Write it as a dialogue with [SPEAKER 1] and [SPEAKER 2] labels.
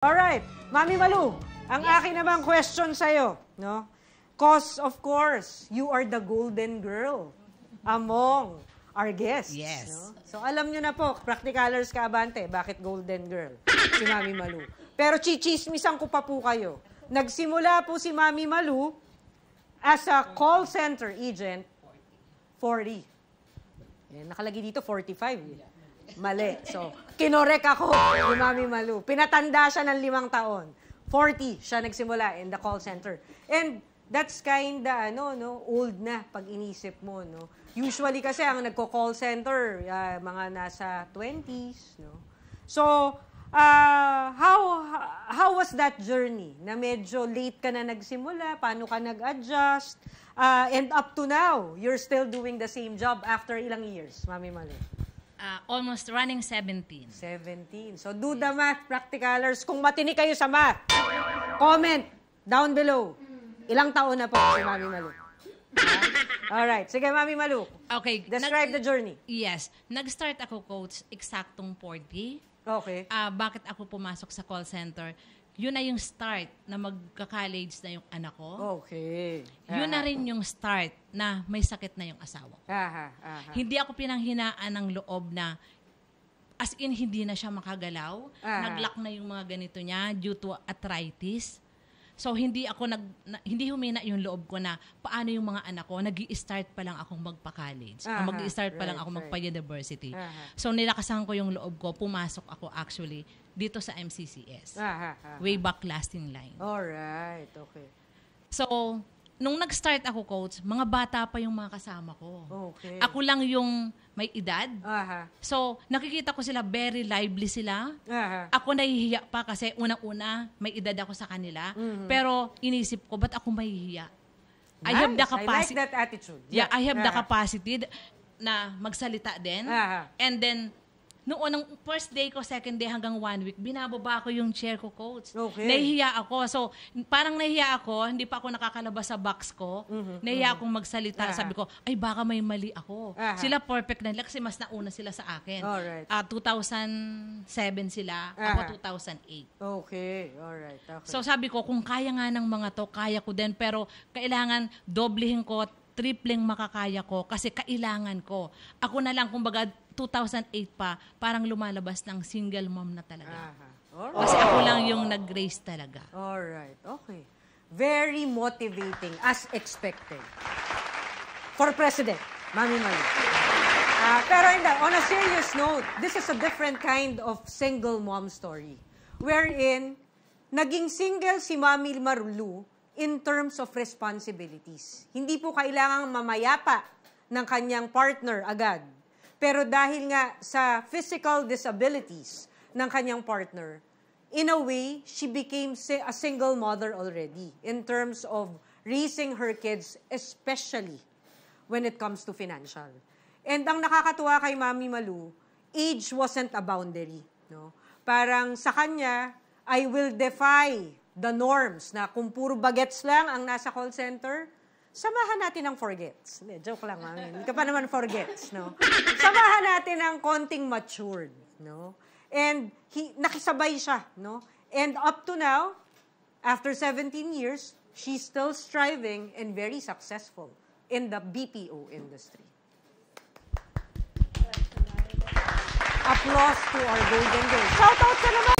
[SPEAKER 1] Alright, Mami Malu, ang akin namang question sa'yo, no? Cause, of course, you are the golden girl among our guests.
[SPEAKER 2] Yes.
[SPEAKER 1] No? So, alam nyo na po, Practicalers Kaabante, bakit golden girl si Mami Malu. Pero chichismisan ko pa po kayo. Nagsimula po si Mami Malu as a call center agent, 40. Nakalagay dito, 45. Mali. So, kinorek ako ni Mami Malu. Pinatanda siya ng 5 taon. 40 siya nagsimula in the call center. And that's kinda, old na pag inisip mo, no? Usually kasi ang nagko-call center, mga nasa 20s, no? So, how was that journey? Na medyo late ka na nagsimula, paano ka nag-adjust? And up to now, you're still doing the same job after ilang years, Mami Malu?
[SPEAKER 2] Almost running 17.
[SPEAKER 1] 17. So, do the math, Practicalers. Kung matinik kayo sa math, comment down below. Ilang taon na po si Mami Malu? Alright. Sige, Mami Malu.
[SPEAKER 2] Okay.
[SPEAKER 1] Describe the journey.
[SPEAKER 2] Yes. Nag-start ako, Coach, eksaktong 40.
[SPEAKER 1] Okay.
[SPEAKER 2] Bakit ako pumasok sa call center? Yun na yung start na magka-college na yung anak ko.
[SPEAKER 1] Okay.
[SPEAKER 2] Yun na rin yung start na may sakit na yung asawa ko. Hindi ako pinanghinaan ng loob na as in hindi na siya makagalaw. Nag-lock na yung mga ganito niya due to arthritis. So hindi hindi humina yung loob ko na paano yung mga anak ko, nag-i-start pa lang akong magpa-college. Mag-i-start pa lang akong magpa-university. So nilakasan ko yung loob ko, pumasok ako actually dito sa MCCS. Way back lasting line.
[SPEAKER 1] Alright, okay.
[SPEAKER 2] So, nung nag-start ako, Coach, mga bata pa yung mga kasama ko.
[SPEAKER 1] Okay.
[SPEAKER 2] Ako lang yung may edad. So, nakikita ko sila, very lively sila. Ako nahihiya pa kasi unang-una, may edad ako sa kanila. Pero inisip ko, ba't ako mahihiya?
[SPEAKER 1] Nice.
[SPEAKER 2] I have the capacity.
[SPEAKER 1] I like that attitude.
[SPEAKER 2] Yeah, I have the capacity na magsalita din. And then, noong first day ko, second day hanggang 1 week, binababa ko yung chair ko, Coach.
[SPEAKER 1] Okay.
[SPEAKER 2] Nahihiya ako. So, parang nahihiya ako, hindi pa ako nakakalabas sa box ko. Nahihiya akong magsalita. Sabi ko, ay baka may mali ako. Sila perfect na nila kasi mas nauna sila sa akin.
[SPEAKER 1] Alright.
[SPEAKER 2] 2007 sila, ako 2008.
[SPEAKER 1] Okay, alright. Okay.
[SPEAKER 2] So, sabi ko, kung kaya nga ng mga to, kaya ko din. Pero kailangan doblehin ko, tripling makakaya ko kasi kailangan ko. Ako na lang, kumbaga, 2008 pa, parang lumalabas ng single mom na talaga. Kasi ako lang yung nag-raise talaga.
[SPEAKER 1] Alright, okay. Very motivating, as expected. For President, Mami Malu. Pero on a serious note, this is a different kind of single mom story. Wherein, naging single si Mami Malu in terms of responsibilities. Hindi po kailangang mamayapa ng kanyang partner agad. Pero dahil nga sa physical disabilities ng kanyang partner, in a way, she became a single mother already in terms of raising her kids, especially when it comes to financial. And ang nakakatuwa kay Mami Malu, age wasn't a boundary. No? Parang sa kanya, I will defy the norms na kung puro bagets lang ang nasa call center, samahan natin ng forgets. Hindi, joke lang, Mami. Hindi ka pa naman forgets, no? Samahan natin ng konting matured, no? And nakisabay siya, no? And up to now, after 17 years, she's still striving and very successful in the BPO industry. Applause to our golden girl. Shout out ka naman!